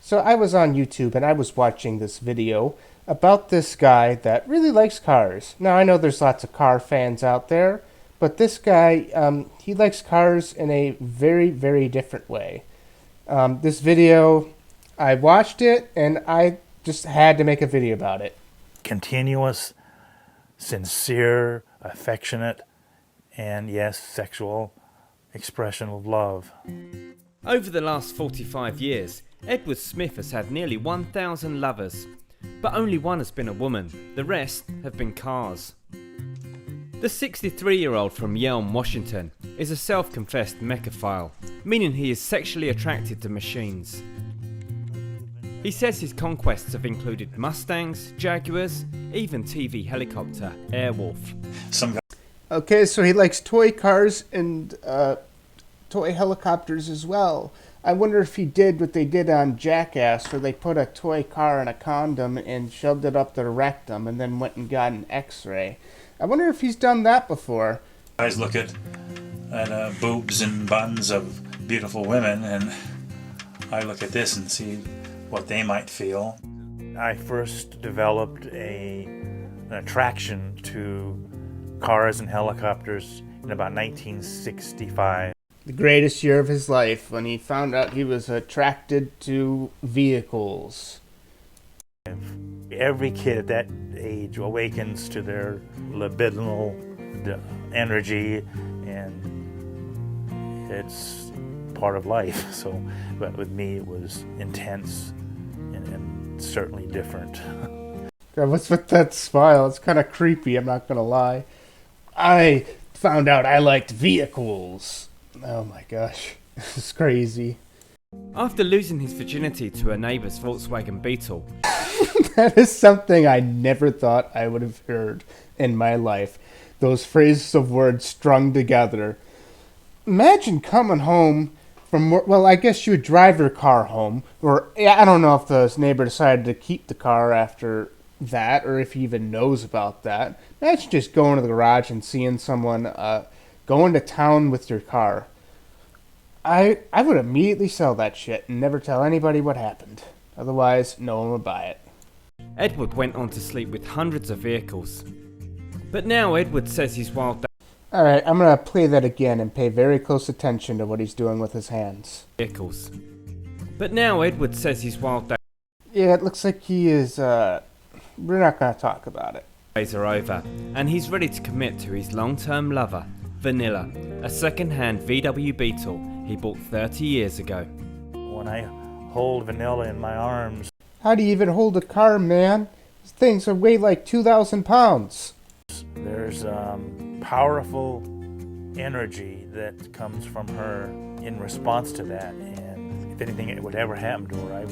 So I was on YouTube and I was watching this video about this guy that really likes cars. Now I know there's lots of car fans out there, but this guy, he likes cars in a very, very different way. This video, I watched it and I just had to make a video about it. Continuous, sincere, affectionate, and yes, sexual expression of love. Over the last 45 years, Edward Smith has had nearly 1,000 lovers, but only one has been a woman. The rest have been cars. The 63-year-old from Yelm, Washington, is a self-confessed mechaphile, meaning he is sexually attracted to machines. He says his conquests have included Mustangs, Jaguars, even TV helicopter Airwolf. Okay, so he likes toy cars and toy helicopters as well. I wonder if he did what they did on Jackass, where they put a toy car in a condom and shoved it up their rectum and then went and got an x-ray. I wonder if he's done that before. Guys look at boobs and buns of beautiful women, and I look at this and see what they might feel. I first developed an attraction to cars and helicopters in about 1965. The greatest year of his life, when he found out he was attracted to vehicles. Every kid at that age awakens to their libidinal energy, and it's part of life. So, but with me, it was intense and certainly different. God, what's with that smile? It's kind of creepy, I'm not going to lie. I found out I liked vehicles. Oh my gosh, this is crazy. After losing his virginity to a neighbour's Volkswagen Beetle, That is something I never thought I would have heard in my life. Those phrases of words strung together. Imagine coming home from work. Well, I guess you would drive your car home. Or I don't know if the neighbor decided to keep the car after that, or if he even knows about that. Imagine just going to the garage and seeing someone going to town with your car. I would immediately sell that shit and never tell anybody what happened. Otherwise, no one would buy it. Edward went on to sleep with hundreds of vehicles. But now Edward says he's wild Alright, I'm going to play that again and pay very close attention to what he's doing with his hands. vehicles. But now Edward says his wild Yeah, it looks like he is, we're not going to talk about it. days are over, and he's ready to commit to his long-term lover, Vanilla, a second-hand VW Beetle he bought 30 years ago. When I hold Vanilla in my arms, How do you even hold a car, man? These things weigh like 2,000 pounds. there's powerful energy that comes from her in response to that, and if anything would ever happen to her,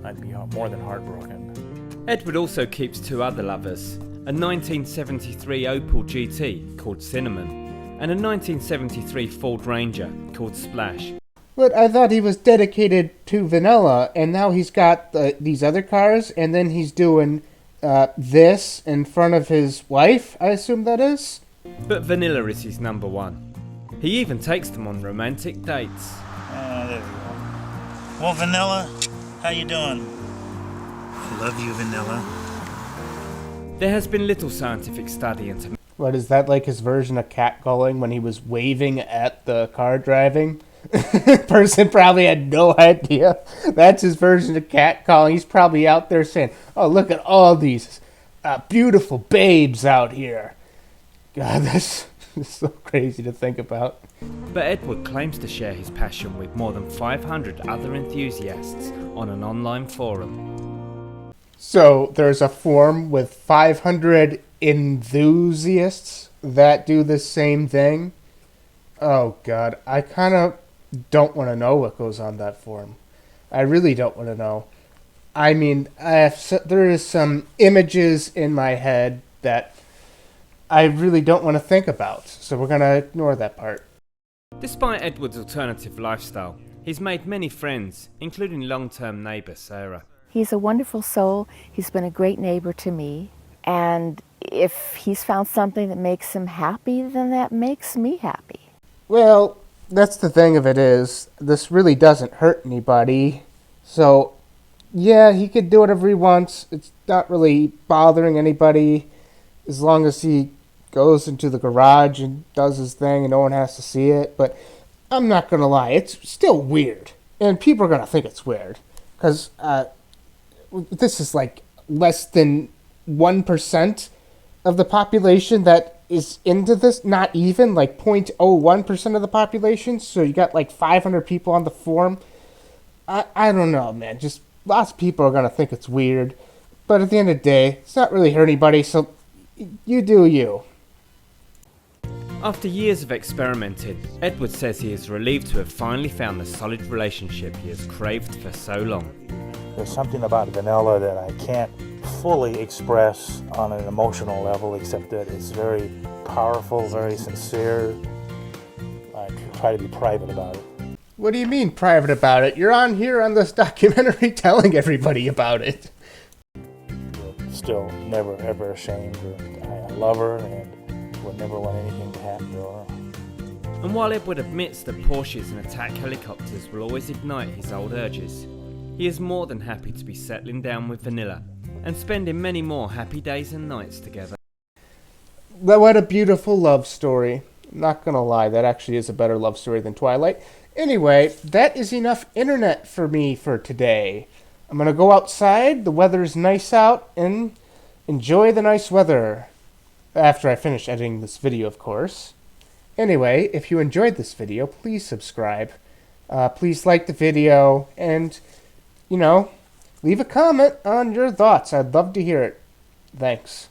I'd be more than heartbroken. Edward also keeps two other lovers, a 1973 Opel GT called Cinnamon, and a 1973 Ford Ranger called Splash. But I thought he was dedicated to Vanilla, and now he's got these other cars, and then he's doing this in front of his wife, I assume that is? But Vanilla is his number one. He even takes them on romantic dates. There we go. Well, Vanilla, how you doing? I love you, Vanilla. There has been little scientific study into What, is that like his version of catcalling when he was waving at the car driving? Person probably had no idea. That's his version of catcalling. He's probably out there saying, oh, look at all these beautiful babes out here. God, that's so crazy to think about. But Edward claims to share his passion with more than 500 other enthusiasts on an online forum. So there's a forum with 500 enthusiasts that do the same thing. Oh God, I kind of don't want to know what goes on that forum. I really don't want to know. I mean, there is some images in my head that I really don't want to think about, so we're going to ignore that part. Despite Edward's alternative lifestyle, he's made many friends, including long-term neighbour Sarah. He's a wonderful soul. He's been a great neighbor to me. And if he's found something that makes him happy, then that makes me happy. Well, that's the thing of it is, this really doesn't hurt anybody. So yeah, he could do whatever he wants. It's not really bothering anybody as long as he goes into the garage and does his thing and no one has to see it. But I'm not going to lie, it's still weird. And people are going to think it's weird. Because this is like less than 1% of the population that is into this. Not even, like 0.01% of the population. So you got like 500 people on the forum. I don't know, man. Just lots of people are going to think it's weird. But at the end of the day, it's not really hurt anybody. So you do you. After years of experimenting, Edward says he is relieved to have finally found the solid relationship he has craved for so long. There's something about vanilla that I can't fully express on an emotional level, except that it's very powerful, very sincere. I try to be private about it. What do you mean private about it? You're on here on this documentary telling everybody about it. Still never ever ashamed. I love her and would never want anything to happen to her. And while Edward admits that Porsches and attack helicopters will always ignite his old urges, he is more than happy to be settling down with Vanilla and spending many more happy days and nights together. What a beautiful love story. I'm not gonna lie, that actually is a better love story than Twilight. Anyway, that is enough internet for me for today. I'm gonna go outside, the weather's nice out, and enjoy the nice weather. After I finish editing this video, of course. Anyway, if you enjoyed this video, please subscribe. Please like the video, and, leave a comment on your thoughts. I'd love to hear it. Thanks.